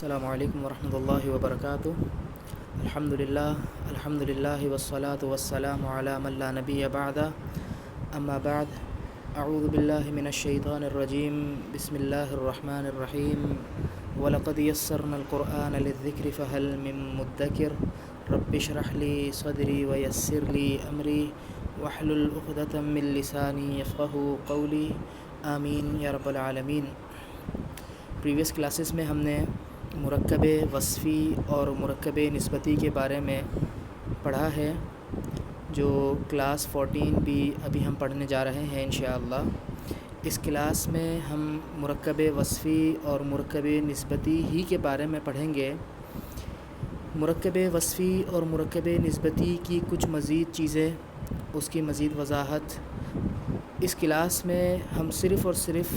السلام علیکم ورحمۃ اللہ وبرکاتہ۔ الحمد للہ والصلاة والسلام علی من لا نبی بعد، اما بعد، اعوذ باللہ من الشیطان الرجیم، بسم اللہ الرحمن الرحیم۔ وَلَقَدْ يَسَّرْنَا الْقُرْآنَ لِلذِّكْرِ فَهَلْ مِن مُّدَّكِرٍ رَبِّ اشْرَحْ لِي صَدْرِي وَيَسِّرْ لِي أَمْرِي وَاحْلُلْ عُقْدَةً مِّن لِّسَانِي يَفْقَهُوا قَوْلِي، آمین یا رب العالمین۔ پریویس کلاسز میں ہم نے مرکب وصفی اور مرکب نسبتی کے بارے میں پڑھا ہے، جو کلاس 14 بھی ابھی ہم پڑھنے جا رہے ہیں انشاءاللہ۔ اس کلاس میں ہم مرکب وصفی اور مرکب نسبتی ہی کے بارے میں پڑھیں گے۔ مرکب وصفی اور مرکب نسبتی کی کچھ مزید چیزیں، اس کی مزید وضاحت اس کلاس میں ہم صرف اور صرف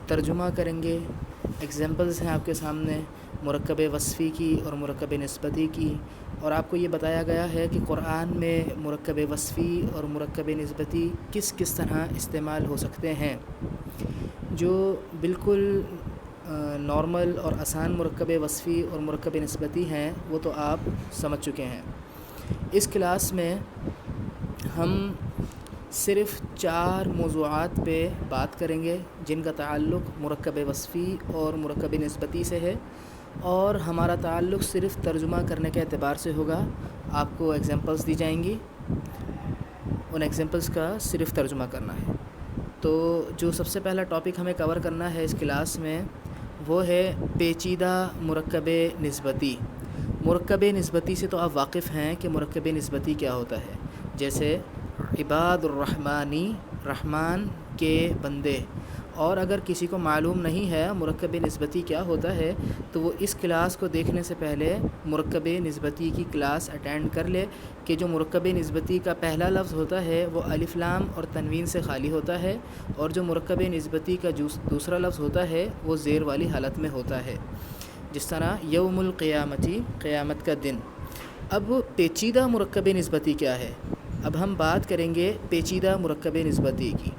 ترجمہ کریں گے۔ ایگزامپلز ہیں آپ کے سامنے مرکب وصفی کی اور مرکب نسبتی کی، اور آپ کو یہ بتایا گیا ہے کہ قرآن میں مرکب وصفی اور مرکب نسبتی کس کس طرح استعمال ہو سکتے ہیں۔ جو بالکل نارمل اور آسان مرکب وصفی اور مرکب نسبتی ہیں وہ تو آپ سمجھ چکے ہیں۔ اس کلاس میں ہم صرف 4 موضوعات پہ بات کریں گے جن کا تعلق مرکب وصفی اور مرکب نسبتی سے ہے، اور ہمارا تعلق صرف ترجمہ کرنے کے اعتبار سے ہوگا۔ آپ کو ایگزامپلس دی جائیں گی، ان ایگزامپلس کا صرف ترجمہ کرنا ہے۔ تو جو سب سے پہلا ٹاپک ہمیں کور کرنا ہے اس کلاس میں وہ ہے پیچیدہ مرکب نسبتی۔ مرکب نسبتی سے تو آپ واقف ہیں کہ مرکب نسبتی کیا ہوتا ہے، جیسے عباد الرحمانی، رحمان کے بندے۔ اور اگر کسی کو معلوم نہیں ہے مرکب نسبتی کیا ہوتا ہے تو وہ اس کلاس کو دیکھنے سے پہلے مرکب نسبتی کی کلاس اٹینڈ کر لے، کہ جو مرکب نسبتی کا پہلا لفظ ہوتا ہے وہ الف لام اور تنوین سے خالی ہوتا ہے، اور جو مرکب نسبتی کا دوسرا لفظ ہوتا ہے وہ زیر والی حالت میں ہوتا ہے، جس طرح یوم القیامتی، قیامت کا دن۔ اب پیچیدہ مرکب نسبتی کیا ہے؟ اب ہم بات کریں گے پیچیدہ مرکب نسبتی کی۔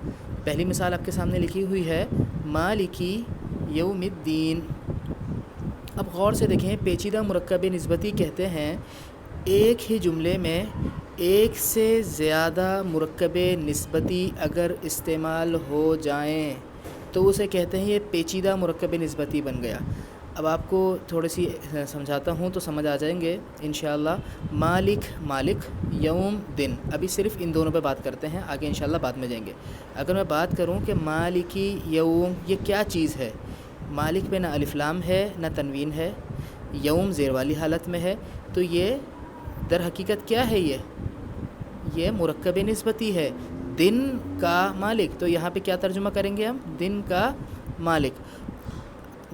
پہلی مثال آپ کے سامنے لکھی ہوئی ہے، مالکی یوم الدین۔ اب غور سے دیکھیں، پیچیدہ مرکب نسبتی کہتے ہیں ایک ہی جملے میں ایک سے زیادہ مرکب نسبتی اگر استعمال ہو جائیں تو اسے کہتے ہیں یہ پیچیدہ مرکب نسبتی بن گیا۔ اب آپ کو تھوڑی سی سمجھاتا ہوں تو سمجھ آ جائیں گے انشاءاللہ۔ مالک، مالک، یوم، دن۔ ابھی صرف ان دونوں پہ بات کرتے ہیں، آگے انشاءاللہ بعد میں جائیں گے۔ اگر میں بات کروں کہ مالکی یوم یہ کیا چیز ہے، مالک میں نہ الف لام ہے نہ تنوین ہے، یوم زیر والی حالت میں ہے، تو یہ در حقیقت کیا ہے؟ یہ مرکب نسبتی ہے، دن کا مالک۔ تو یہاں پہ کیا ترجمہ کریں گے ہم؟ دن کا مالک،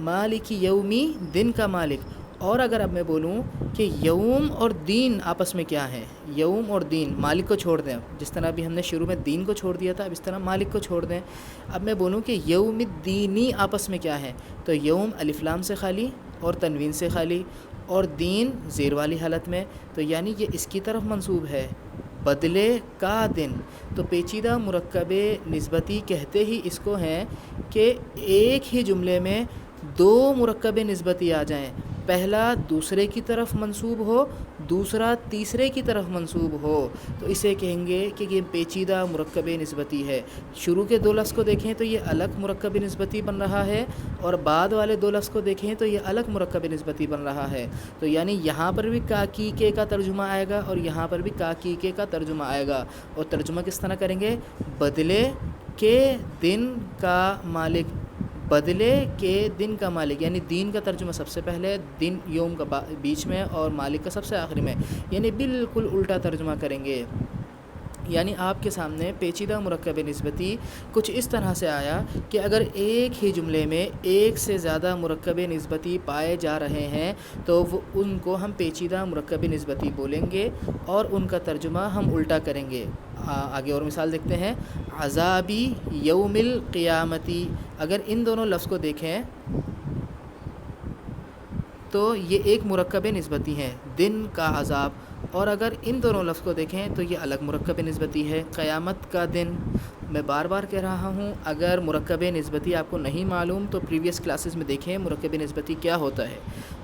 مالک یومی، دن کا مالک۔ اور اگر اب میں بولوں کہ یوم اور دین آپس میں کیا ہیں، یوم اور دین، مالک کو چھوڑ دیں، جس طرح ابھی ہم نے شروع میں دین کو چھوڑ دیا تھا، اب اس طرح مالک کو چھوڑ دیں۔ اب میں بولوں کہ یوم الدینی آپس میں کیا ہے، تو یوم الف لام سے خالی اور تنوین سے خالی، اور دین زیر والی حالت میں، تو یعنی یہ اس کی طرف منسوب ہے، بدلے کا دن۔ تو پیچیدہ مرکب نسبتی کہتے ہی اس کو ہیں کہ ایک ہی جملے میں 2 مرکب نسبتی آ جائیں، پہلا دوسرے کی طرف منسوب ہو، دوسرا تیسرے کی طرف منسوب ہو، تو اسے کہیں گے کہ یہ پیچیدہ مرکب نسبتی ہے۔ شروع کے 2 لفظ کو دیکھیں تو یہ الگ مرکب نسبتی بن رہا ہے، اور بعد والے 2 لفظ کو دیکھیں تو یہ الگ مرکب نسبتی بن رہا ہے۔ تو یعنی یہاں پر بھی کاکیکے کا ترجمہ آئے گا اور یہاں پر بھی کاکیکے کا ترجمہ آئے گا، اور ترجمہ کس طرح کریں گے؟ بدلے کے دن کا مالک، بدلے کے دن کا مالک، یعنی دین کا ترجمہ سب سے پہلے، دن یوم کا بیچ میں، اور مالک کا سب سے آخری میں، یعنی بالکل الٹا ترجمہ کریں گے۔ یعنی آپ کے سامنے پیچیدہ مرکب نسبتی کچھ اس طرح سے آیا کہ اگر ایک ہی جملے میں ایک سے زیادہ مرکب نسبتی پائے جا رہے ہیں تو ان کو ہم پیچیدہ مرکب نسبتی بولیں گے، اور ان کا ترجمہ ہم الٹا کریں گے۔ آگے اور مثال دیکھتے ہیں، عذابی یوم القیامتی۔ اگر ان دونوں لفظ کو دیکھیں تو یہ ایک مرکب نسبتی ہے، دن کا عذاب، اور اگر ان دونوں لفظ کو دیکھیں تو یہ الگ مرکب نسبتی ہے، قیامت کا دن۔ میں بار بار کہہ رہا ہوں، اگر مرکب نسبتی آپ کو نہیں معلوم تو پریویس کلاسز میں دیکھیں مرکب نسبتی کیا ہوتا ہے،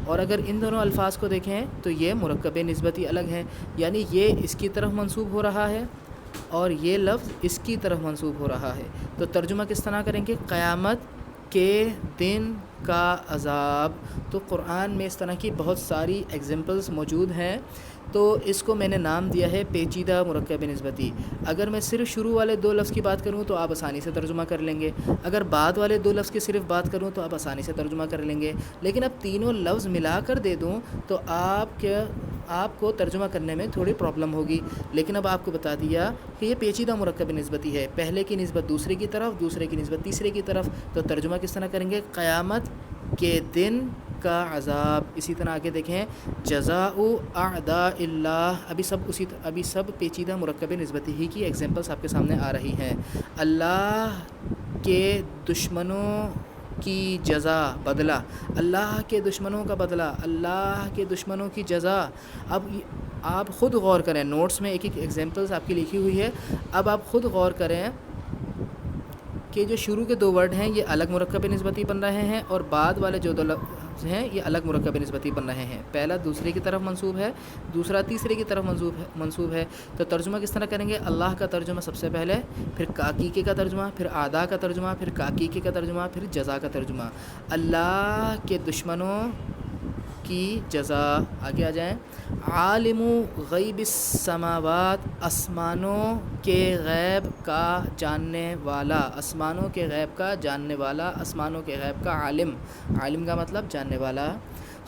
اور اگر ان دونوں الفاظ کو دیکھیں تو یہ مرکب نسبتی الگ ہیں، یعنی یہ اس کی طرف منسوب ہو رہا ہے اور یہ لفظ اس کی طرف منسوب ہو رہا ہے۔ تو ترجمہ کس طرح کریں گے؟ قیامت کے دن کا عذاب۔ تو قرآن میں اس طرح کی بہت ساری ایگزامپلس موجود ہیں، تو اس کو میں نے نام دیا ہے پیچیدہ مرکب نسبتی۔ اگر میں صرف شروع والے 2 لفظ کی بات کروں تو آپ آسانی سے ترجمہ کر لیں گے، اگر بعد والے 2 لفظ کی صرف بات کروں تو آپ آسانی سے ترجمہ کر لیں گے، لیکن اب تینوں لفظ ملا کر دے دوں تو آپ کو ترجمہ کرنے میں تھوڑی پرابلم ہوگی۔ لیکن اب آپ کو بتا دیا کہ یہ پیچیدہ مرکب نسبتی ہے، پہلے کی نسبت دوسرے کی طرف، دوسرے کی نسبت تیسرے کی طرف۔ تو ترجمہ کس طرح کریں گے؟ قیامت کے دن کا عذاب۔ اسی طرح آگے دیکھیں، جزاء اعداء اللہ۔ ابھی سب پیچیدہ مرکب نسبتی ہی کی ایگزامپلس آپ کے سامنے آ رہی ہیں۔ اللہ کے دشمنوں کی جزا، بدلہ، اللہ کے دشمنوں کا بدلہ، اللہ کے دشمنوں کی جزا۔ اب آپ خود غور کریں، نوٹس میں ایک ایگزامپلس آپ کی لکھی ہوئی ہے، اب آپ خود غور کریں کہ جو شروع کے 2 ورڈ ہیں یہ الگ مرکب نسبتی بن رہے ہیں، اور بعد والے جو 2 لفظ ہیں یہ الگ مرکب نسبتی بن رہے ہیں۔ پہلا دوسرے کی طرف منسوب ہے، دوسرا تیسرے کی طرف منسوب ہے۔ تو ترجمہ کس طرح کریں گے؟ اللہ کا ترجمہ سب سے پہلے، پھر کاکیکے کا ترجمہ، پھر اعداء کا ترجمہ، پھر کاکیکے کا ترجمہ، پھر جزا کا ترجمہ۔ اللہ کے دشمنوں کی جزا۔ آگے آ جائیں، عالم غیب السماوات، آسمانوں کے غیب کا جاننے والا، آسمانوں کے غیب کا جاننے والا، آسمانوں کے غیب کا عالم، عالم کا مطلب جاننے والا۔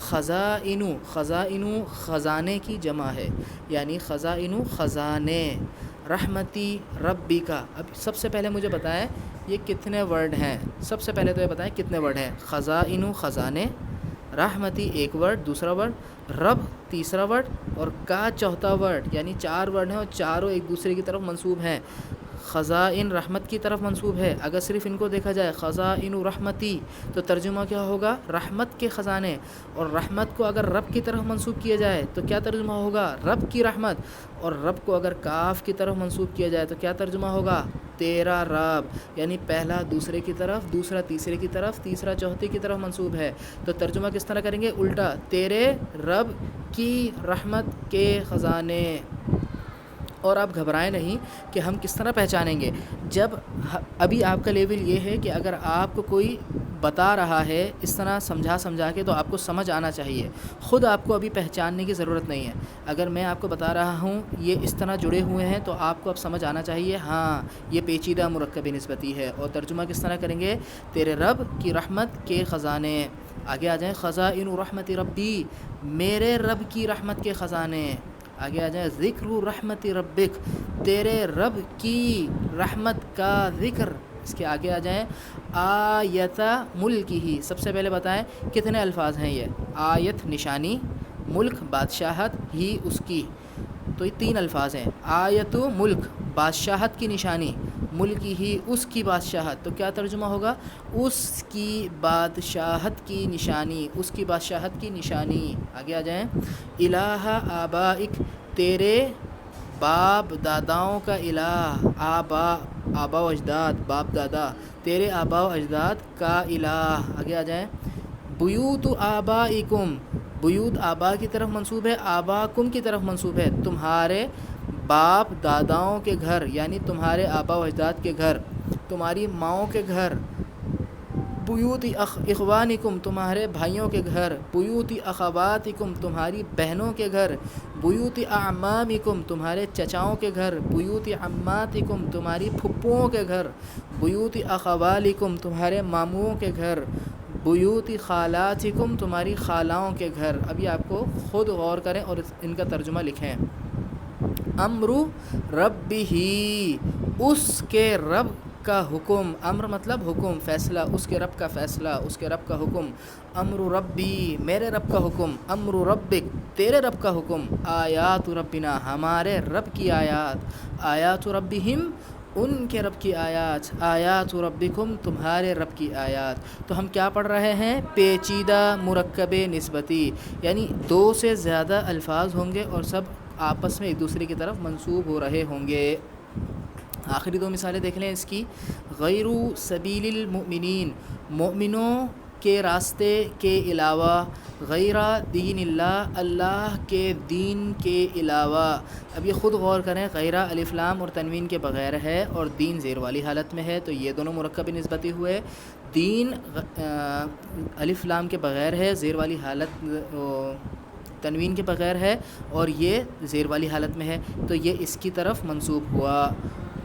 خزائن، خزائن خزانے کی جمع ہے، یعنی خزائن خزانے۔ رحمتی ربی کا، اب سب سے پہلے مجھے بتائیں یہ کتنے ورڈ ہیں؟ سب سے پہلے تو یہ بتائیں کتنے ورڈ ہیں؟ خزائن خزانے، رحمتی 1 ورڈ، دوسرا ورڈ رب تیسرا ورڈ، اور کا چوتھا ورڈ، یعنی 4 ورڈ ہیں اور چاروں ایک دوسرے کی طرف منسوب ہیں۔ خزائن رحمت کی طرف منسوب ہے، اگر صرف ان کو دیکھا جائے خزائن رحمتی تو ترجمہ کیا ہوگا؟ رحمت کے خزانے۔ اور رحمت کو اگر رب کی طرف منسوب کیا جائے تو کیا ترجمہ ہوگا؟ رب کی رحمت۔ اور رب کو اگر کاف کی طرف منسوب کیا جائے تو کیا ترجمہ ہوگا؟ تیرا رب، یعنی پہلا دوسرے کی طرف، دوسرا تیسرے کی طرف، تیسرا چوتھے کی طرف منسوب ہے۔ تو ترجمہ کس طرح کریں گے؟ الٹا، تیرے رب کی رحمت کے خزانے۔ اور آپ گھبرائیں نہیں کہ ہم کس طرح پہچانیں گے، جب ابھی آپ کا لیول یہ ہے کہ اگر آپ کو کوئی بتا رہا ہے اس طرح سمجھا کے تو آپ کو سمجھ آنا چاہیے، خود آپ کو ابھی پہچاننے کی ضرورت نہیں ہے۔ اگر میں آپ کو بتا رہا ہوں یہ اس طرح جڑے ہوئے ہیں تو آپ کو اب سمجھ آنا چاہیے ہاں یہ پیچیدہ مرکب نسبتی ہے۔ اور ترجمہ کس طرح کریں گے؟ تیرے رب کی رحمت کے خزانے۔ آگے آ جائیں، خزائن رحمت ربی، میرے رب کی رحمت کے خزانے۔ آگے آ جائیں، ذکر رحمت ربک، تیرے رب کی رحمت کا ذکر۔ اس کے آگے آ جائیں، آیت ملک ہی، سب سے پہلے بتائیں کتنے الفاظ ہیں یہ؟ آیت نشانی، ملک بادشاہت، ہی اس کی، تو یہ 3 الفاظ ہیں۔ آیت ملک بادشاہت کی نشانی، ملک ہی اس کی بادشاہت، تو کیا ترجمہ ہوگا؟ اس کی بادشاہت کی نشانی، اس کی بادشاہت کی نشانی۔ آگے آ جائیں، الہ آبائک، تیرے باپ داداؤں کا الہ، آبا و اجداد، باپ دادا، تیرے آبا و اجداد کا الہ۔ آگے آ جائیں، بیوت آبائکم، بیوت آبا کی طرف منسوب ہے، آباکم کی طرف منسوب ہے، تمہارے باپ داداؤں کے گھر، یعنی تمہارے آبا و اجداد کے گھر، تمہاری ماؤں کے گھر۔ بیوت اخوانکم، تمہارے بھائیوں کے گھر، بیوت اخواتکم، تمہاری بہنوں کے گھر، بیوت اعمامکم، تمہارے چچاؤں کے گھر، بیوت عماتکم، تمہاری پھپھوؤں کے گھر، بیوت اخوالکم، تمہارے ماموؤں کے گھر، بیوت خالاتکم، تمہاری خالاؤں کے گھر۔ ابھی آپ کو خود غور کریں اور ان کا ترجمہ لکھیں۔ امر ربہ، اس کے رب کا حکم، امر مطلب حکم، فیصلہ، اس کے رب کا فیصلہ، اس کے رب کا حکم۔ امر ربی، میرے رب کا حکم، امر ربک، تیرے رب کا حکم، آیات ربنا، ہمارے رب کی آیات، آیات ربہم، ان کے رب کی آیات، آیات ربکم، تمہارے رب کی آیات۔ تو ہم کیا پڑھ رہے ہیں؟ پیچیدہ مرکب نسبتی، یعنی 2 سے زیادہ الفاظ ہوں گے اور سب آپس میں ایک دوسرے کی طرف منسوب ہو رہے ہوں گے۔ آخری دو مثالیں دیکھ لیں اس کی. غیر سبیل المؤمنین، مومنوں کے راستے کے علاوہ، غیر دین اللہ، اللہ کے دین کے علاوہ. اب یہ خود غور کریں، غیر الف لام اور تنوین کے بغیر ہے اور دین زیر والی حالت میں ہے، تو یہ دونوں مرکب نسبتی ہوئے. دین الف لام کے بغیر ہے، زیر والی حالت تنوین کے بغیر ہے، اور یہ زیر والی حالت میں ہے، تو یہ اس کی طرف منسوب ہوا.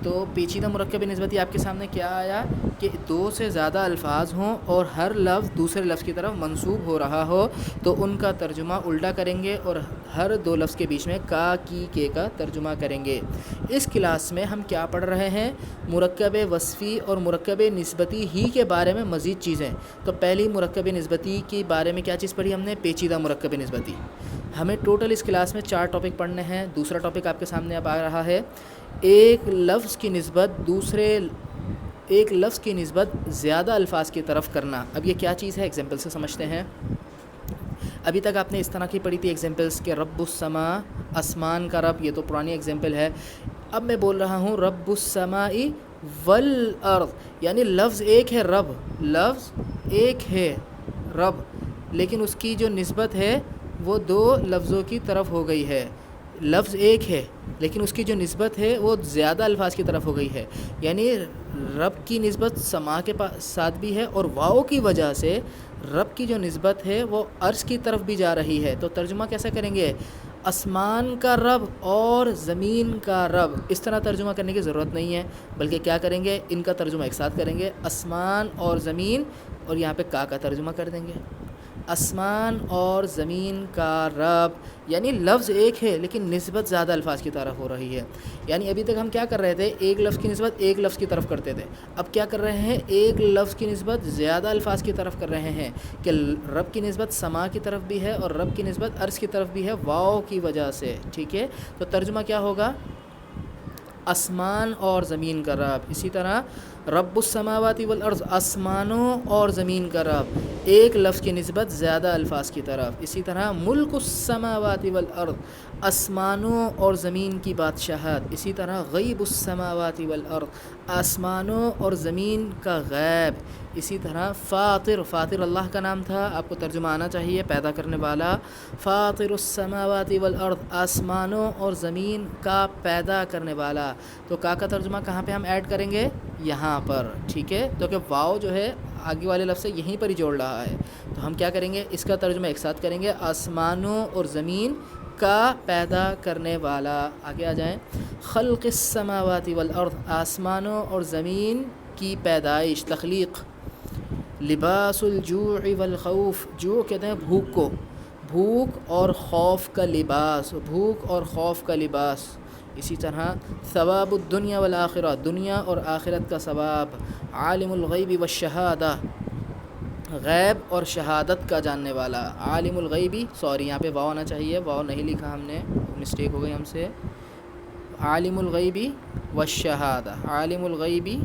تو پیچیدہ مرکب نسبتی آپ کے سامنے کیا آیا کہ دو سے زیادہ الفاظ ہوں اور ہر لفظ دوسرے لفظ کی طرف منسوب ہو رہا ہو تو ان کا ترجمہ الٹا کریں گے اور ہر دو لفظ کے بیچ میں کا کی کے کا ترجمہ کریں گے. اس کلاس میں ہم کیا پڑھ رہے ہیں؟ مرکب وصفی اور مرکب نسبتی ہی کے بارے میں مزید چیزیں. تو پہلی مرکب نسبتی کے بارے میں کیا چیز پڑھی ہم نے؟ پیچیدہ مرکب نسبتی. ہمیں ٹوٹل اس کلاس میں 4 ٹاپک پڑھنے ہیں. دوسرا ٹاپک آپ کے سامنے اب آ رہا ہے، ایک لفظ کی نسبت زیادہ الفاظ کی طرف کرنا. اب یہ کیا چیز ہے؟ ایگزامپل سے سمجھتے ہیں. ابھی تک آپ نے اس طرح کی پڑھی تھی ایگزامپلس کہ رب السماء، آسمان کا رب، یہ تو پرانی ایگزامپل ہے. اب میں بول رہا ہوں رب السماء والارض، یعنی لفظ ایک ہے رب، لفظ ایک ہے رب، لیکن اس کی جو نسبت ہے وہ 2 لفظوں کی طرف ہو گئی ہے. لفظ ایک ہے لیکن اس کی جو نسبت ہے وہ زیادہ الفاظ کی طرف ہو گئی ہے. یعنی رب کی نسبت سما کے ساتھ بھی ہے اور واؤ کی وجہ سے رب کی جو نسبت ہے وہ عرش کی طرف بھی جا رہی ہے. تو ترجمہ کیسا کریں گے؟ آسمان کا رب اور زمین کا رب. اس طرح ترجمہ کرنے کی ضرورت نہیں ہے، بلکہ کیا کریں گے؟ ان کا ترجمہ ایک ساتھ کریں گے، آسمان اور زمین، اور یہاں پہ کا ترجمہ کر دیں گے. آسمان اور زمین کا رب، یعنی لفظ ایک ہے لیکن نسبت زیادہ الفاظ کی طرف ہو رہی ہے. یعنی ابھی تک ہم کیا کر رہے تھے؟ ایک لفظ کی نسبت ایک لفظ کی طرف کرتے تھے. اب کیا کر رہے ہیں؟ ایک لفظ کی نسبت زیادہ الفاظ کی طرف کر رہے ہیں کہ رب کی نسبت سما کی طرف بھی ہے اور رب کی نسبت عرش کی طرف بھی ہے واؤ کی وجہ سے. ٹھیک ہے، تو ترجمہ کیا ہوگا؟ آسمان اور زمین کا رب. اسی طرح رب السماوات والارض، آسمانوں اور زمین کا رب، ایک لفظ کی نسبت زیادہ الفاظ کی طرف. اسی طرح ملک السماوات والارض، آسمانوں اور زمین کی بادشاہت. اسی طرح غیب السماوات والارض، آسمانوں اور زمین کا غیب. اسی طرح فاطر، فاطر اللہ کا نام تھا، آپ کو ترجمہ آنا چاہیے، پیدا کرنے والا. فاطر السماوات والارض، آسمانوں اور زمین کا پیدا کرنے والا. تو کا ترجمہ کہاں پہ ہم ایڈ کریں گے؟ یہاں پر. ٹھیک ہے، تو کہ واؤ جو ہے آگے والے لفظ سے یہیں پر ہی جوڑ رہا ہے، تو ہم کیا کریں گے؟ اس کا ترجمہ ایک ساتھ کریں گے، آسمانوں اور زمین کا پیدا کرنے والا. آگے آ جائیں، خلق السماوات والارض، آسمانوں اور زمین کی پیدائش، تخلیق. لباس الجوع والخوف، جوع کہتے ہیں بھوک کو، بھوک اور خوف کا لباس، بھوک اور خوف کا لباس. اسی طرح ثواب الدنیا والآخرہ، دنیا اور آخرت کا ثواب. عالم الغیب والشہادہ، غیب اور شہادت کا جاننے والا. عالم الغیبی، سوری یہاں پہ واو آنا چاہیے، واو نہیں لکھا ہم نے، مسٹیک ہو گئی ہم سے. عالم الغیبی والشہادہ، عالم الغیبی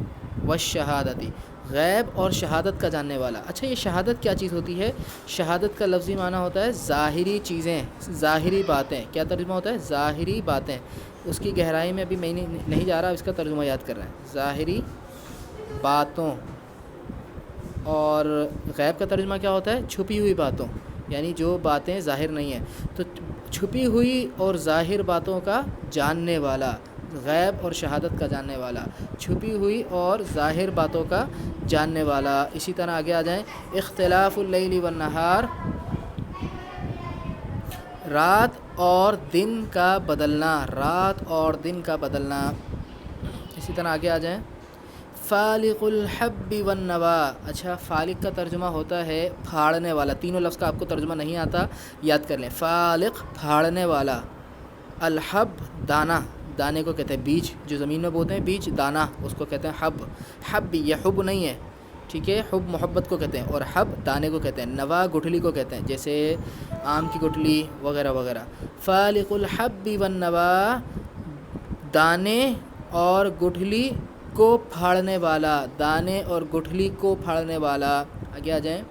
والشہادتی، غیب اور شہادت کا جاننے والا. اچھا، یہ شہادت کیا چیز ہوتی ہے؟ شہادت کا لفظی معنی ہوتا ہے ظاہری چیزیں، ظاہری باتیں. کیا ترجمہ ہوتا ہے؟ ظاہری باتیں. اس کی گہرائی میں ابھی میں نہیں جا رہا، اس کا ترجمہ یاد کر رہے ہیں. ظاہری باتوں. اور غیب کا ترجمہ کیا ہوتا ہے؟ چھپی ہوئی باتوں، یعنی جو باتیں ظاہر نہیں ہیں. تو چھپی ہوئی اور ظاہر باتوں کا جاننے والا، غیب اور شہادت کا جاننے والا، چھپی ہوئی اور ظاہر باتوں کا جاننے والا. اسی طرح آگے آ جائیں، اختلاف اللیل والنہار، رات اور دن کا بدلنا، رات اور دن کا بدلنا. اسی طرح آگے آ جائیں، فالق الحب والنوا. اچھا، فالق کا ترجمہ ہوتا ہے پھاڑنے والا. تینوں لفظ کا آپ کو ترجمہ نہیں آتا، یاد کر لیں. فالق پھاڑنے والا، الحب دانہ، دانے کو کہتے ہیں بیج، جو زمین میں بوتے ہیں بیج، دانہ اس کو کہتے ہیں حب. حب یہ حب نہیں ہے، ٹھیک ہے، حب محبت کو کہتے ہیں اور حب دانے کو کہتے ہیں. نوا گٹھلی کو کہتے ہیں، جیسے آم کی گٹھلی وغیرہ وغیرہ. فالق الحب والنوا، دانے اور گٹھلی کو پھاڑنے والا، دانے اور گٹھلی کو پھاڑنے والا. آگے آ جائیں،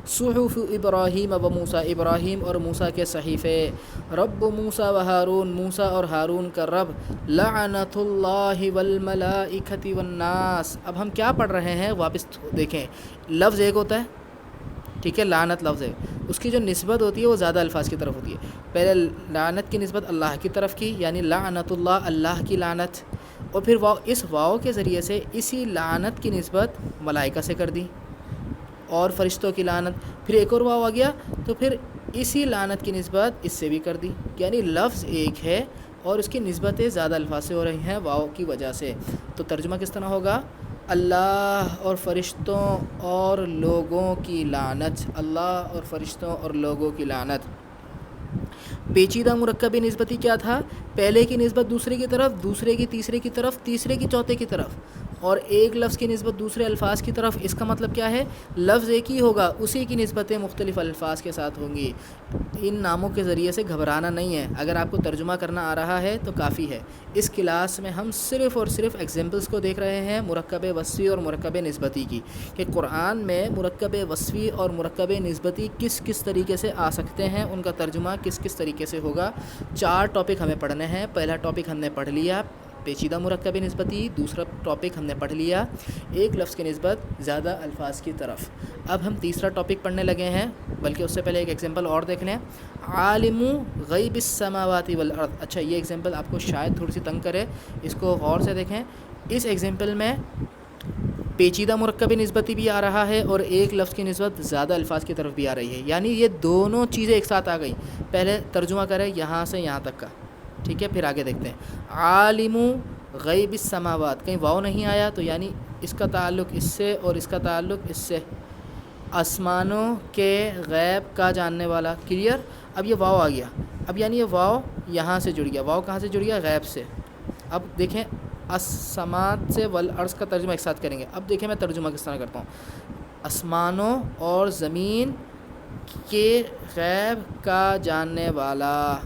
صحف ابراہیم و موسیٰ، ابراہیم اور موسیٰ کے صحیفے، رب موسیٰ و ہارون، موسیٰ اور ہارون کا رب، لعنت اللہ والملائکۃ والناس۔ اب ہم کیا پڑھ رہے ہیں، واپس دیکھیں، لفظ ایک ہوتا ہے، ٹھیک ہے، لعنت لفظ ہے، اس کی جو نسبت ہوتی ہے وہ زیادہ الفاظ کی طرف ہوتی ہے۔ پہلے لعنت کی نسبت اللہ کی طرف کی، یعنی لعنت اللہ، اللہ کی لعنت، اور پھر اس واو کے ذریعے سے اسی لعنت کی نسبت ملائکہ سے کر دی اور فرشتوں کی لعنت، پھر ایک اور واو آ گیا تو پھر اسی لعنت کی نسبت اس سے بھی کر دی، یعنی لفظ ایک ہے اور اس کی نسبتیں زیادہ الفاظ سے ہو رہی ہیں واو کی وجہ سے۔ تو ترجمہ کس طرح ہوگا، اللہ اور فرشتوں اور لوگوں کی لعنت، اللہ اور فرشتوں اور لوگوں کی لعنت۔ پیچیدہ مرکبی نسبتی کیا تھا، پہلے کی نسبت دوسرے کی طرف، دوسرے کی تیسرے کی طرف، تیسرے کی چوتھے کی طرف، اور ایک لفظ کی نسبت دوسرے الفاظ کی طرف۔ اس کا مطلب کیا ہے، لفظ ایک ہی ہوگا، اسی کی نسبتیں مختلف الفاظ کے ساتھ ہوں گی۔ ان ناموں کے ذریعے سے گھبرانا نہیں ہے، اگر آپ کو ترجمہ کرنا آ رہا ہے تو کافی ہے۔ اس کلاس میں ہم صرف اور صرف ایگزامپلس کو دیکھ رہے ہیں، مرکب وصفی اور مرکب نسبتی کی، کہ قرآن میں مرکب وصفی اور مرکب نسبتی کس کس طریقے سے آ سکتے ہیں، ان کا ترجمہ کس کس طریقے سے ہوگا۔ 4 ٹاپک ہمیں پڑھنے ہیں۔ پہلا ٹاپک ہم نے پڑھ لیا پیچیدہ مرکب نسبتی، دوسرا ٹاپک ہم نے پڑھ لیا ایک لفظ کی نسبت زیادہ الفاظ کی طرف۔ اب ہم تیسرا ٹاپک پڑھنے لگے ہیں، بلکہ اس سے پہلے ایک ایگزامپل اور دیکھ لیں، عالم غیب السماوات والارض۔ اچھا، یہ ایگزامپل آپ کو شاید تھوڑی سی تنگ کرے، اس کو غور سے دیکھیں۔ اس ایگزامپل میں پیچیدہ مرکب نسبتی بھی آ رہا ہے اور ایک لفظ کی نسبت زیادہ الفاظ کی طرف بھی آ رہی ہے، یعنی یہ دونوں چیزیں ایک ساتھ آ گئیں۔ پہلے ترجمہ کریں یہاں سے یہاں تک کا، ٹھیک ہے، پھر آگے دیکھتے ہیں۔ عالم غیب السماوات، کہیں واو نہیں آیا تو یعنی اس کا تعلق اس سے اور اس کا تعلق اس سے، آسمانوں کے غیب کا جاننے والا، کلیئر۔ اب یہ واو آ گیا، اب یعنی یہ واو یہاں سے جڑ گیا، واو کہاں سے جڑ گیا، غیب سے۔ اب دیکھیں السماوات سے والارض کا ترجمہ ایک ساتھ کریں گے۔ اب دیکھیں میں ترجمہ کس طرح کرتا ہوں، آسمانوں اور زمین کے غیب کا جاننے والا،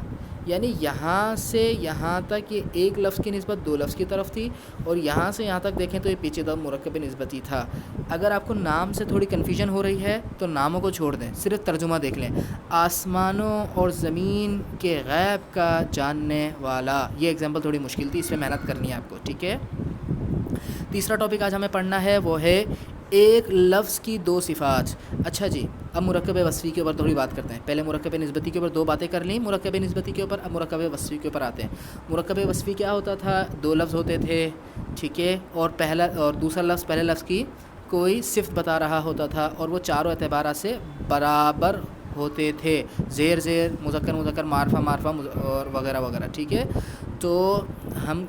یعنی یہاں سے یہاں تک یہ ایک لفظ کی نسبت دو لفظ کی طرف تھی، اور یہاں سے یہاں تک دیکھیں تو یہ پیچیدہ مرکب نسبتی تھا۔ اگر آپ کو نام سے تھوڑی کنفیوژن ہو رہی ہے تو ناموں کو چھوڑ دیں، صرف ترجمہ دیکھ لیں، آسمانوں اور زمین کے غیب کا جاننے والا۔ یہ ایگزامپل تھوڑی مشکل تھی، اس پہ محنت کرنی ہے آپ کو، ٹھیک ہے۔ تیسرا ٹاپک آج ہمیں پڑھنا ہے، وہ ہے ایک لفظ کی 2 صفات۔ اچھا جی، اب مرکب وصفی کے اوپر تھوڑی بات کرتے ہیں۔ پہلے مرکب نسبتی کے اوپر 2 باتیں کر لیں، مرکب نسبتی کے اوپر، اب مرکب وصفی کے اوپر آتے ہیں۔ مرکب وصفی کیا ہوتا تھا، 2 لفظ ہوتے تھے، ٹھیک ہے، اور دوسرا لفظ پہلے لفظ کی کوئی صفت بتا رہا ہوتا تھا، اور وہ چاروں اعتبارات سے برابر ہوتے تھے، زیر زیر، مذکر مذکر، معرفہ معرفہ اور وغیرہ وغیرہ، ٹھیک ہے۔ تو ہم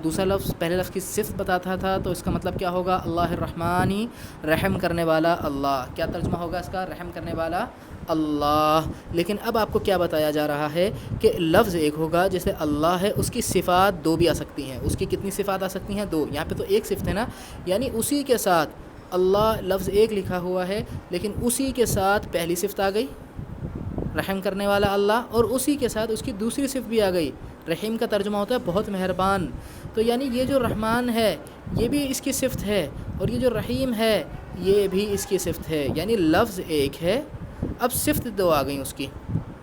دوسرا لفظ پہلے لفظ کی صفت بتاتا تھا، تو اس کا مطلب کیا ہوگا، اللہ الرحمانی، رحم کرنے والا اللہ۔ کیا ترجمہ ہوگا اس کا، رحم کرنے والا اللہ۔ لیکن اب آپ کو کیا بتایا جا رہا ہے کہ لفظ ایک ہوگا، جیسے اللہ ہے، اس کی صفات 2 بھی آ سکتی ہیں۔ اس کی کتنی صفات آ سکتی ہیں، 2۔ یہاں پہ تو ایک صفت ہے نا، یعنی اسی کے ساتھ اللہ لفظ ایک لکھا ہوا ہے، لیکن اسی کے ساتھ پہلی صفت آ گئی رحم کرنے والا اللہ، اور اسی کے ساتھ اس کی دوسری صفت بھی آ گئی۔ رحیم کا ترجمہ ہوتا ہے بہت مہربان، تو یعنی یہ جو رحمان ہے یہ بھی اس کی صفت ہے، اور یہ جو رحیم ہے یہ بھی اس کی صفت ہے، یعنی لفظ ایک ہے، اب صفت 2 آ گئیں، اس کی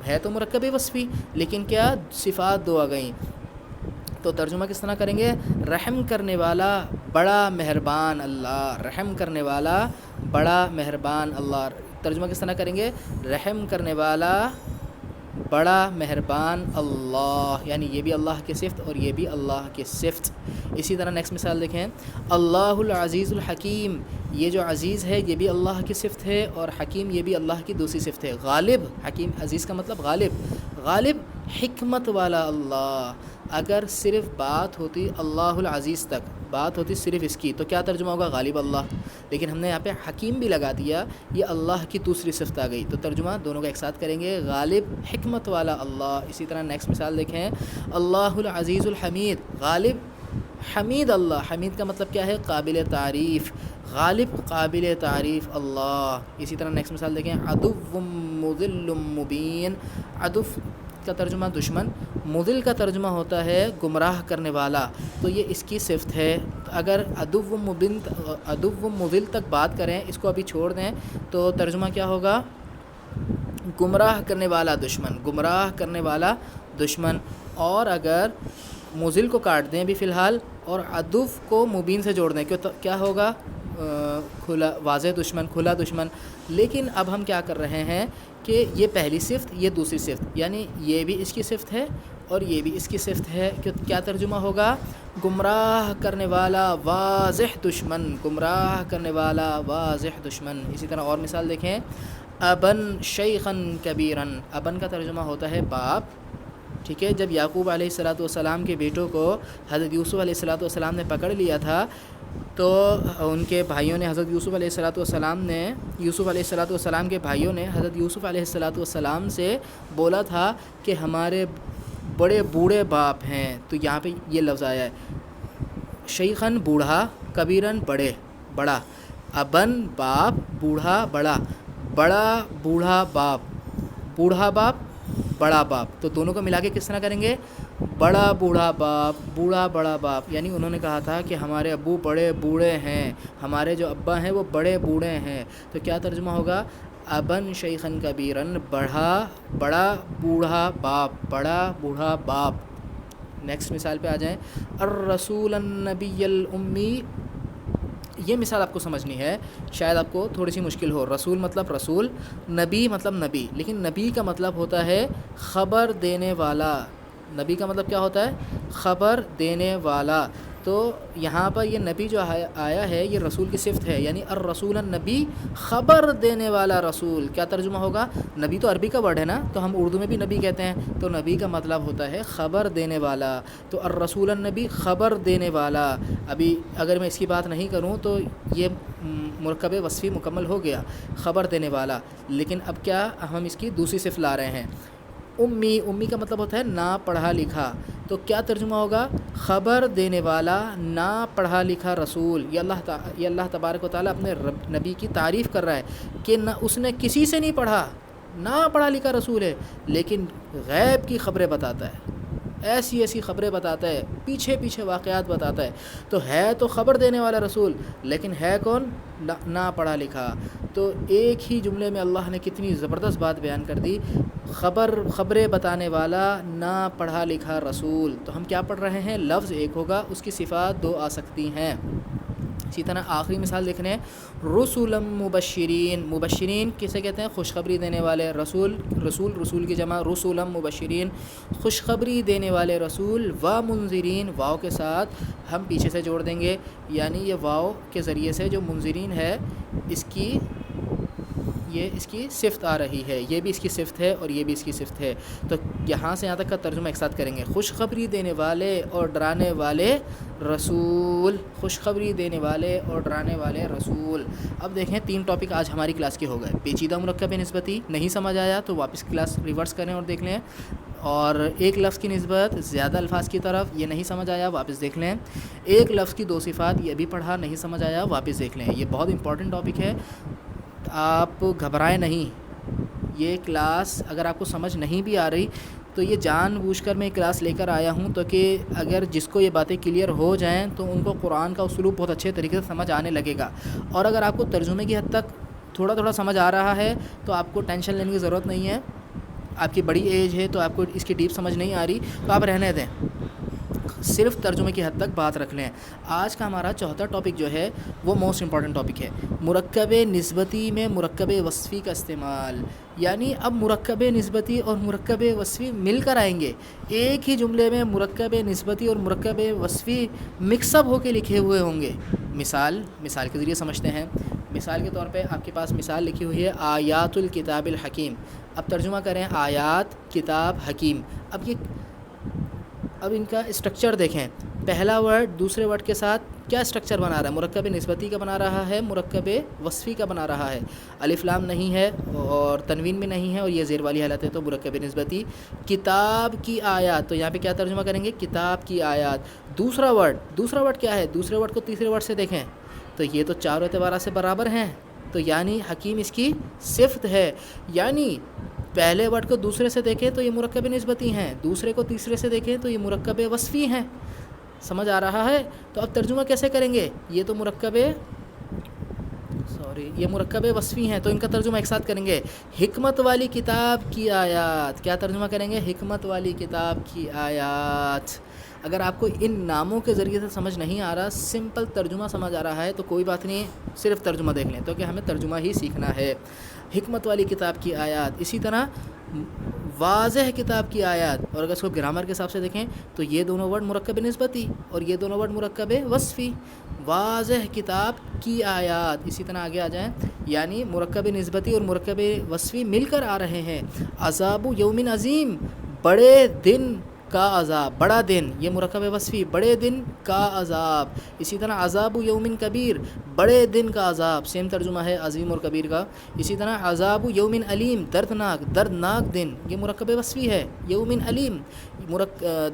ہے تو مرکب وصفی، لیکن کیا، صفات 2 آ گئیں۔ تو ترجمہ کس طرح کریں گے، رحم کرنے والا بڑا مہربان اللہ، رحم کرنے والا بڑا مہربان اللہ۔ ترجمہ کس طرح کریں گے، رحم کرنے والا بڑا مہربان اللہ، یعنی یہ بھی اللہ کی صفت اور یہ بھی اللہ کی صفت۔ اسی طرح نیکسٹ مثال دیکھیں، اللہ العزیز الحکیم، یہ جو عزیز ہے یہ بھی اللہ کی صفت ہے، اور حکیم یہ بھی اللہ کی دوسری صفت ہے۔ غالب، حکیم عزیز کا مطلب غالب، غالب حکمت والا اللہ۔ اگر صرف بات ہوتی اللہ العزیز تک، بات ہوتی صرف اس کی، تو کیا ترجمہ ہوگا، غالب اللہ، لیکن ہم نے یہاں پہ حکیم بھی لگا دیا، یہ اللہ کی دوسری صفت آ گئی، تو ترجمہ دونوں کا ایک ساتھ کریں گے، غالب حکمت والا اللہ۔ اسی طرح نیکسٹ مثال دیکھیں، اللہ العزیز الحمید، غالب حمید اللہ، حمید کا مطلب کیا ہے، قابل تعریف، غالب قابل تعریف اللہ۔ اسی طرح نیکسٹ مثال دیکھیں، عدو مضل مبین، عدو کا ترجمہ دشمن، مضل کا ترجمہ ہوتا ہے گمراہ کرنے والا، تو یہ اس کی صفت ہے۔ اگر عدو مضل تک بات کریں، اس کو ابھی چھوڑ دیں تو ترجمہ کیا ہوگا؟ گمراہ کرنے والا دشمن، گمراہ کرنے والا دشمن. اور اگر مضل کو کاٹ دیں بھی فی الحال اور عدو کو مبین سے جوڑ دیں کیا ہوگا؟ کھلا واضح دشمن، کھلا دشمن. لیکن اب ہم کیا کر رہے ہیں کہ یہ پہلی صفت، یہ دوسری صفت، یعنی یہ بھی اس کی صفت ہے اور یہ بھی اس کی صفت ہے. کیا ترجمہ ہوگا؟ گمراہ کرنے والا واضح دشمن، گمراہ کرنے والا واضح دشمن. اسی طرح اور مثال دیکھیں، ابن شیخن کبیرن. ابن کا ترجمہ ہوتا ہے باپ. ٹھیک ہے، جب یعقوب علیہ السلام کے بیٹوں کو حضرت یوسف علیہ السلام نے پکڑ لیا تھا تو ان کے بھائیوں نے یوسف علیہ السلام کے بھائیوں نے حضرت یوسف علیہ السلام سے بولا تھا کہ ہمارے بڑے بوڑھے باپ ہیں. تو یہاں پہ یہ لفظ آیا ہے شیخن بوڑھا، کبیرن بڑا. ابن باپ، بوڑھا بڑا، بڑا بوڑھا باپ، بوڑھا باپ بڑا باپ. تو دونوں کو ملا کے کس طرح کریں گے؟ بڑا بوڑھا باپ، بوڑھا بڑا باپ. یعنی انہوں نے کہا تھا کہ ہمارے ابو بڑے بوڑھے ہیں، ہمارے جو ابا ہیں وہ بڑے بوڑھے ہیں. تو کیا ترجمہ ہوگا؟ ابن شیخن کبیرن، بڑا بوڑھا باپ، بڑا بوڑھا باپ. نیکسٹ مثال پہ آ جائیں، الرسول النبی الامی. یہ مثال آپ کو سمجھنی ہے، شاید آپ کو تھوڑی سی مشکل ہو. رسول مطلب رسول، نبی مطلب نبی، لیکن نبی کا مطلب ہوتا ہے خبر دینے والا. نبی کا مطلب کیا ہوتا ہے؟ خبر دینے والا. تو یہاں پر یہ نبی جو آیا ہے یہ رسول کی صفت ہے، یعنی الرسول النبی، خبر دینے والا رسول. کیا ترجمہ ہوگا؟ نبی تو عربی کا ورڈ ہے نا، تو ہم اردو میں بھی نبی کہتے ہیں. تو نبی کا مطلب ہوتا ہے خبر دینے والا. تو الرسول النبی، خبر دینے والا. ابھی اگر میں اس کی بات نہیں کروں تو یہ مرکب وصفی مکمل ہو گیا، خبر دینے والا. لیکن اب کیا ہم اس کی دوسری صفت لا رہے ہیں. امی کا مطلب ہوتا ہے نا پڑھا لکھا. تو کیا ترجمہ ہوگا؟ خبر دینے والا، نا پڑھا لکھا رسول. یہ اللہ تبارک و تعالیٰ اپنے نبی کی تعریف کر رہا ہے کہ نہ اس نے کسی سے نہیں پڑھا، نا پڑھا لکھا رسول ہے، لیکن غیب کی خبریں بتاتا ہے، ایسی خبریں بتاتا ہے، پیچھے واقعات بتاتا ہے. تو خبر دینے والا رسول، لیکن ہے کون؟ نا پڑھا لکھا. تو ایک ہی جملے میں اللہ نے کتنی زبردست بات بیان کر دی. خبریں بتانے والا، نا پڑھا لکھا رسول. تو ہم کیا پڑھ رہے ہیں؟ لفظ ایک ہوگا، اس کی صفات دو آ سکتی ہیں. اسی طرح آخری مثال دیکھنے ہیں، رسولا مبشرین. مبشرین کسے کہتے ہیں؟ خوشخبری دینے والے. رسول کی جمع رسولا مبشرین، خوشخبری دینے والے رسول. و منذرین، واو کے ساتھ ہم پیچھے سے جوڑ دیں گے، یعنی یہ واو کے ذریعے سے جو منذرین ہے اس کی صفت آ رہی ہے. یہ بھی اس کی صفت ہے اور یہ بھی اس کی صفت ہے. تو یہاں سے یہاں تک کا ترجمہ ایک ساتھ کریں گے، خوشخبری دینے والے اور ڈرانے والے رسول. خوشخبری دینے والے اور ڈرانے والے رسول. اب دیکھیں 3 ٹاپک آج ہماری کلاس کے ہو گئے. پیچیدہ مرکب نسبتی، نہیں سمجھ آیا تو واپس کلاس ریورس کریں اور دیکھ لیں. اور ایک لفظ کی نسبت زیادہ الفاظ کی طرف، یہ نہیں سمجھ آیا واپس دیکھ لیں. ایک لفظ کی 2 صفات، یہ بھی پڑھا، نہیں سمجھ آیا واپس دیکھ لیں. یہ بہت امپورٹنٹ ٹاپک ہے، آپ گھبرائیں نہیں. یہ کلاس اگر آپ کو سمجھ نہیں بھی آ رہی تو یہ جان بوجھ کر میں کلاس لے کر آیا ہوں، تو کہ اگر جس کو یہ باتیں کلیئر ہو جائیں تو ان کو قرآن کا اسلوب بہت اچھے طریقے سے سمجھ آنے لگے گا. اور اگر آپ کو ترجمے کی حد تک تھوڑا سمجھ آ رہا ہے تو آپ کو ٹینشن لینے کی ضرورت نہیں ہے. آپ کی بڑی ایج ہے تو آپ کو اس کی ڈیپ سمجھ نہیں آ رہی تو آپ رہنے دیں، صرف ترجمے کی حد تک بات رکھ لیں. آج کا ہمارا چوتھا ٹاپک جو ہے وہ موسٹ امپورٹنٹ ٹاپک ہے، مرکب نسبتی میں مرکب وصفی کا استعمال. یعنی اب مرکب نسبتی اور مرکب وصفی مل کر آئیں گے. ایک ہی جملے میں مرکب نسبتی اور مرکب وصفی مکس اپ ہو کے لکھے ہوئے ہوں گے. مثال کے ذریعے سمجھتے ہیں. مثال کے طور پہ آپ کے پاس مثال لکھی ہوئی ہے آیات الکتاب الحکیم. اب ترجمہ کریں آیات، کتاب، حکیم. اب ان کا اسٹرکچر دیکھیں. پہلا ورڈ دوسرے ورڈ کے ساتھ کیا اسٹرکچر بنا رہا ہے؟ مرکب نسبتی کا بنا رہا ہے، مرکب وصفی کا بنا رہا ہے. الف لام نہیں ہے اور تنوین بھی نہیں ہے اور یہ زیر والی حالت ہے تو مرکب نسبتی. کتاب کی آیات، تو یہاں پہ کیا ترجمہ کریں گے؟ کتاب کی آیات. دوسرا ورڈ کیا ہے؟ دوسرے ورڈ کو تیسرے ورڈ سے دیکھیں تو یہ تو چاروں اعتبارات سے برابر ہیں. تو یعنی حکیم اس کی صفت ہے. یعنی پہلے ورڈ کو دوسرے سے دیکھیں تو یہ مرکب نسبتی ہیں، دوسرے کو تیسرے سے دیکھیں تو یہ مرکب وصفی ہیں. سمجھ آ رہا ہے؟ تو اب ترجمہ کیسے کریں گے؟ یہ تو یہ مرکب وصفی ہیں، تو ان کا ترجمہ ایک ساتھ کریں گے۔ حکمت والی کتاب کی آیات، کیا ترجمہ کریں گے؟ حکمت والی کتاب کی آیات۔ اگر آپ کو ان ناموں کے ذریعے سے سمجھ نہیں آ رہا، سمپل ترجمہ سمجھ آ رہا ہے تو کوئی بات نہیں، صرف ترجمہ دیکھ لیں، تو کہ ہمیں ترجمہ ہی سیکھنا ہے۔ حکمت والی کتاب کی آیات، اسی طرح واضح کتاب کی آیات، اور اگر اس کو گرامر کے حساب سے دیکھیں تو یہ دونوں ورڈ مرکب نسبتی اور یہ دونوں ورڈ مرکب وصفی۔ واضح کتاب کی آیات، اسی طرح آگے آ جائیں، یعنی مرکب نسبتی اور مرکب وصفی مل کر آ رہے ہیں۔ عذاب یوم عظیم، بڑے دن کا عذاب، بڑا دن، یہ مرکب وصفی، بڑے دن کا عذاب۔ اسی طرح عذاب یوم کبیر، بڑے دن کا عذاب، سیم ترجمہ ہے عظیم اور کبیر کا۔ اسی طرح عذاب یوم علیم، دردناک دن، یہ مرکب وصفی ہے، یوم علیم،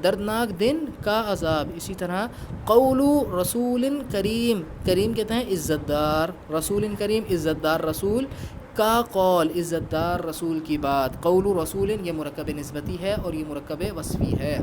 دردناک دن کا عذاب۔ اسی طرح قول رسول کریم، کریم کہتے ہیں عزت دار، رسول کریم عزت دار رسول کا قول، عزت دار رسول کی بات۔ قول رسول یہ مرکب نسبتی ہے اور یہ مرکب وصفی ہے۔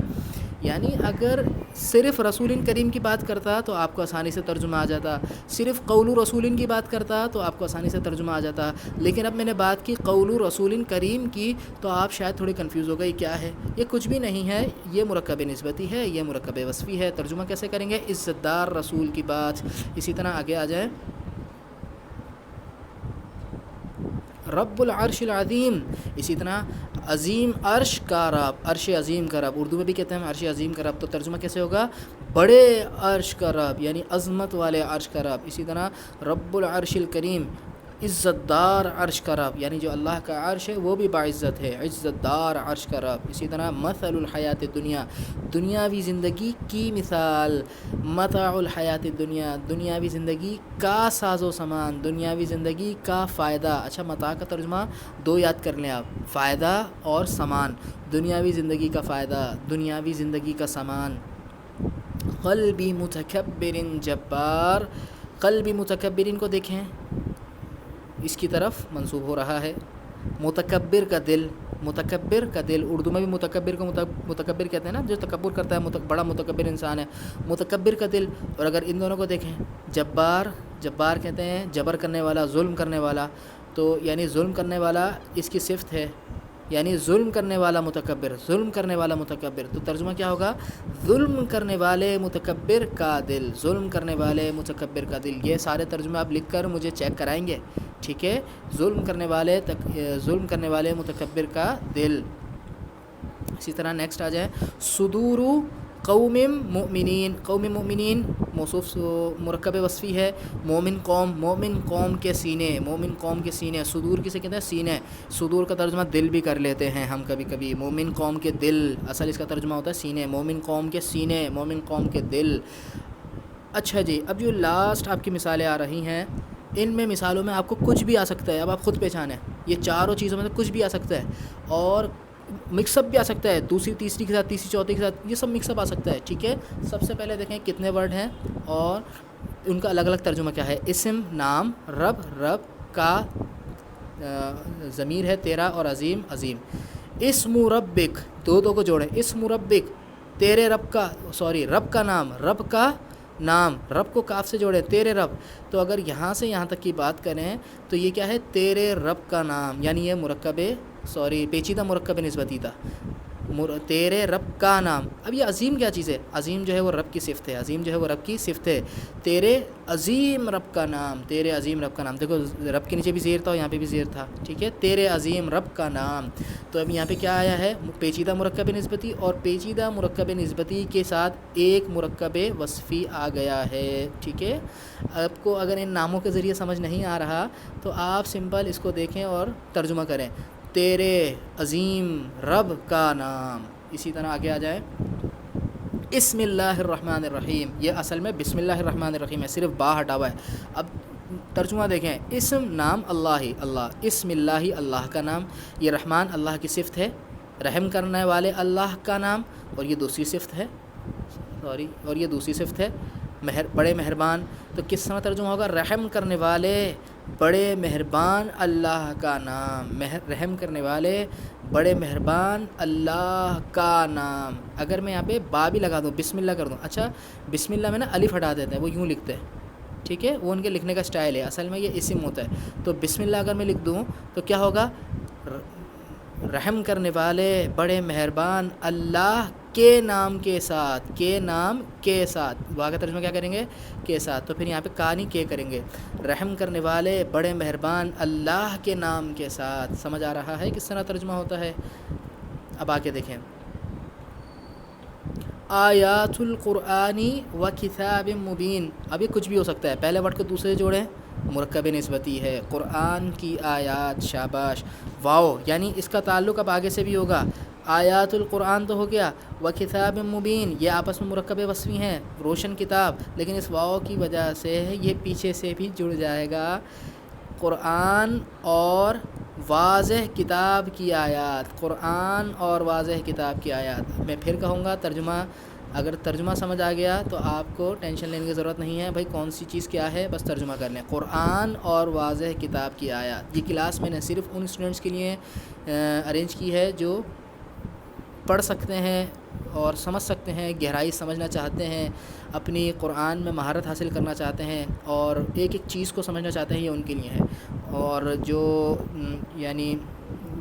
یعنی اگر صرف رسول کریم کی بات کرتا تو آپ کو آسانی سے ترجمہ آ جاتا، صرف قول رسول کی بات کرتا تو آپ کو آسانی سے ترجمہ آ جاتا، لیکن اب میں نے بات کی قول رسول کریم کی تو آپ شاید تھوڑے کنفیوز ہو گئے کیا ہے؟ یہ کچھ بھی نہیں ہے، یہ مرکب نسبتی ہے، یہ مرکب وصفی ہے۔ ترجمہ کیسے کریں گے؟ عزت دار رسول کی بات۔ اسی طرح آگے آ جائیں، رب العرش العظیم، اسی طرح عظیم عرش کا رب، عرش عظیم کا رب، اردو میں بھی کہتے ہیں عرش عظیم کا رب، تو ترجمہ کیسے ہوگا؟ بڑے عرش کا رب، یعنی عظمت والے عرش کا رب۔ اسی طرح رب العرش الکریم، عزت دار عرش کا رب، یعنی جو اللہ کا عرش ہے وہ بھی باعزت ہے، عزت دار عرش کا رب۔ اسی طرح مثل الحیات دنیا، دنیاوی زندگی کی مثال، متاع الحیات دنیا، دنیاوی زندگی کا ساز و سامان، دنیاوی زندگی کا فائدہ۔ اچھا، متاع کا ترجمہ دو یاد کر لیں آپ، فائدہ اور سامان، دنیاوی زندگی کا فائدہ، دنیاوی زندگی کا سامان۔ قلبی متکبر جبار، قلبی متکبرین کو دیکھیں، اس کی طرف منسوب ہو رہا ہے، متکبر کا دل، متکبر کا دل، اردو میں بھی متکبر کو متکبر کہتے ہیں نا، جو تکبر کرتا ہے، بڑا متکبر انسان ہے، متکبر کا دل۔ اور اگر ان دونوں کو دیکھیں، جبار، جبار کہتے ہیں جبر کرنے والا، ظلم کرنے والا، تو یعنی ظلم کرنے والا اس کی صفت ہے، یعنی ظلم کرنے والا متکبر، ظلم کرنے والا متکبر، تو ترجمہ کیا ہوگا؟ ظلم کرنے والے متکبر کا دل، ظلم کرنے والے متکبر کا دل۔ یہ سارے ترجمے آپ لکھ کر مجھے چیک کرائیں گے، ٹھیک ہے؟ ظلم کرنے والے متکبر کا دل۔ اسی طرح نیکسٹ آ جائے، صدور قوم مؤمنین، قوم مؤمنین موصوف مرکب وصفی ہے، مومن قوم، مومن قوم کے سینے، مومن قوم کے سینے۔ صدور کسے کہتے ہیں؟ سینے، صدور کا ترجمہ دل بھی کر لیتے ہیں ہم کبھی کبھی، مومن قوم کے دل، اصل اس کا ترجمہ ہوتا ہے سینے، مومن قوم کے سینے، مومن قوم کے دل۔ اچھا جی، اب جو لاسٹ آپ کی مثالیں آ رہی ہیں، ان میں مثالوں میں آپ کو کچھ بھی آ سکتا ہے، اب آپ خود پہچانیں، یہ چاروں چیزوں میں سے کچھ بھی آ سکتا ہے، اور مکس اپ بھی آ سکتا ہے، دوسری تیسری کے ساتھ، تیسری چوتھی کے ساتھ، یہ سب مکس اپ آ سکتا ہے، ٹھیک ہے؟ سب سے پہلے دیکھیں کتنے ورڈ ہیں اور ان کا الگ الگ ترجمہ کیا ہے۔ اسم، نام، رب، رب کا ضمیر ہے تیرا، اور عظیم، عظیم۔ اسم ربک، دو کو جوڑیں، اسم ربک، تیرے رب کا، رب کا نام، رب کا نام، رب کو کاف سے جوڑے، تیرے رب۔ تو اگر یہاں سے یہاں تک کی بات کریں تو یہ کیا ہے؟ تیرے رب کا نام، یعنی یہ پیچیدہ مرکب نسبتی تھا، تیرے رب کا نام۔ اب یہ عظیم کیا چیز ہے؟ عظیم جو ہے وہ رب کی صفت ہے، عظیم جو ہے وہ رب کی صفت ہے، تیرے عظیم رب کا نام، تیرے عظیم رب کا نام۔ دیکھو رب کے نیچے بھی زیر تھا اور یہاں پہ بھی زیر تھا، ٹھیک ہے؟ تیرے عظیم رب کا نام۔ تو اب یہاں پہ کیا آیا ہے؟ پیچیدہ مرکب نسبتی، اور پیچیدہ مرکب نسبتی کے ساتھ ایک مرکب وصفی آ گیا ہے، ٹھیک ہے؟ آپ کو اگر ان ناموں کے ذریعے سمجھ نہیں آ رہا تو آپ سمپل اس کو دیکھیں اور ترجمہ کریں، تیرے عظیم رب کا نام۔ اسی طرح آگے آ جائیں، بسم اللہ الرحمن الرحیم، یہ اصل میں بسم اللہ الرحمن الرحیم ہے، صرف با ہٹا ہوا ہے۔ اب ترجمہ دیکھیں، اسم، نام، اللہ، اللہ، اسم اللہ، اللہ کا نام، یہ رحمان اللہ کی صفت ہے، رحم کرنے والے اللہ کا نام، اور یہ دوسری صفت ہے، اور یہ دوسری صفت ہے، بڑے مہربان۔ تو کس طرح ترجمہ ہوگا؟ رحم کرنے والے بڑے مہربان اللہ کا نام، رحم کرنے والے بڑے مہربان اللہ کا نام۔ اگر میں یہاں پہ با بھی لگا دوں، بسم اللہ کر دوں، اچھا بسم اللہ میں نا الف ہٹا دیتے ہیں، وہ یوں لکھتے ہیں، ٹھیک ہے، وہ ان کے لکھنے کا سٹائل ہے، اصل میں یہ اسم ہوتا ہے۔ تو بسم اللہ اگر میں لکھ دوں تو کیا ہوگا؟ رحم کرنے والے بڑے مہربان اللہ کے نام کے ساتھ، کے نام کے ساتھ، وا کا ترجمہ کیا کریں گے؟ کے ساتھ۔ تو پھر یہاں پہ کا نہیں کے کریں گے، رحم کرنے والے بڑے مہربان اللہ کے نام کے ساتھ۔ سمجھ آ رہا ہے کس طرح ترجمہ ہوتا ہے؟ اب آ کے دیکھیں، آیات القرآنی و کتاب مبین، اب یہ کچھ بھی ہو سکتا ہے، پہلے ورڈ کو دوسرے جوڑیں، مرکب نسبتی ہے، قرآن کی آیات، شاباش، واو، یعنی اس کا تعلق اب آگے سے بھی ہوگا، آیات القرآن تو ہو گیا، و کتاب مبین، یہ آپس میں مرکب وصفی ہیں، روشن کتاب، لیکن اس واو کی وجہ سے یہ پیچھے سے بھی جڑ جائے گا، قرآن اور واضح کتاب کی آیات، قرآن اور واضح کتاب کی آیات۔ میں پھر کہوں گا ترجمہ، اگر ترجمہ سمجھ آ گیا تو آپ کو ٹینشن لینے کی ضرورت نہیں ہے، بھائی کون سی چیز کیا ہے، بس ترجمہ کر لیں، قرآن اور واضح کتاب کی آیات۔ یہ کلاس میں نے صرف ان اسٹوڈنٹس کے لیے ارینج کی ہے جو پڑھ سکتے ہیں اور سمجھ سکتے ہیں، گہرائی سمجھنا چاہتے ہیں، اپنی قرآن میں مہارت حاصل کرنا چاہتے ہیں اور ایک ایک چیز کو سمجھنا چاہتے ہیں، یہ ان کے لیے ہے۔ اور جو یعنی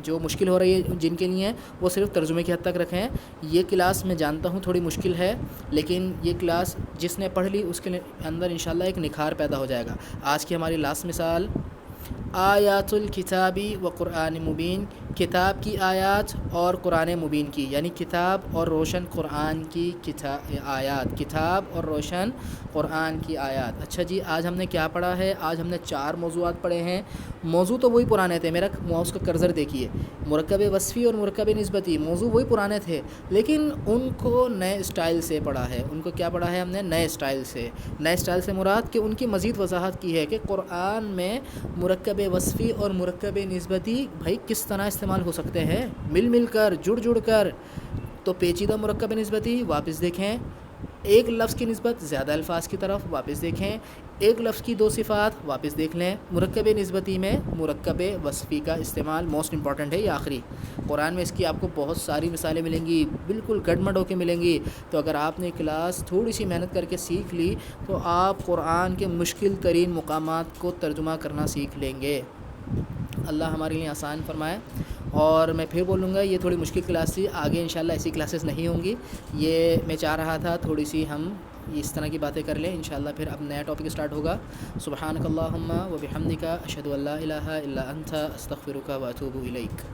جو مشکل ہو رہی ہے جن کے لیے، وہ صرف ترجمے کی حد تک رکھیں۔ یہ کلاس میں جانتا ہوں تھوڑی مشکل ہے، لیکن یہ کلاس جس نے پڑھ لی اس کے اندر انشاءاللہ ایک نکھار پیدا ہو جائے گا۔ آج کی ہماری لاسٹ مثال، آیات الکتابی و قرآن مبین، کتاب کی آیات اور قرآن مبین کی، یعنی کتاب اور روشن قرآن کی آیات، کتاب اور روشن قرآن کی آیات۔ اچھا جی، آج ہم نے کیا پڑھا ہے؟ آج ہم نے 4 موضوعات پڑھے ہیں۔ موضوع تو وہی پرانے تھے، میرا ماؤس کا کرسر دیکھیے، مرکب وصفی اور مرکب نسبتی، موضوع وہی پرانے تھے، لیکن ان کو نئے اسٹائل سے پڑھا ہے۔ ان کو کیا پڑھا ہے ہم نے؟ نئے اسٹائل سے۔ نئے اسٹائل سے مراد کہ ان کی مزید وضاحت کی ہے کہ قرآن میں مرکب وصفی اور مرکب نسبتی بھائی کس طرح استعمال ہو سکتے ہیں، مل کر، جڑ کر۔ تو پیچیدہ مرکب نسبتی واپس دیکھیں، ایک لفظ کی نسبت زیادہ الفاظ کی طرف واپس دیکھیں، ایک لفظ کی 2 صفات واپس دیکھ لیں۔ مرکب نسبتی میں مرکب وصفی کا استعمال موسٹ امپورٹنٹ ہے، یہ آخری۔ قرآن میں اس کی آپ کو بہت ساری مثالیں ملیں گی، بالکل گڈمڈ ہو کے ملیں گی۔ تو اگر آپ نے کلاس تھوڑی سی محنت کر کے سیکھ لی تو آپ قرآن کے مشکل ترین مقامات کو ترجمہ کرنا سیکھ لیں گے۔ اللہ ہمارے لیے آسان فرمائے۔ اور میں پھر بولوں گا، یہ تھوڑی مشکل کلاس تھی، آگے انشاءاللہ ایسی کلاسز نہیں ہوں گی۔ یہ میں چاہ رہا تھا تھوڑی سی ہم اس طرح کی باتیں کر لیں، انشاءاللہ پھر اب نیا ٹاپک اسٹارٹ ہوگا۔ سبحانک اللہم و بحمدک، اشہدو ان لا الہ الا انت، استغفرک و اتوب الیک۔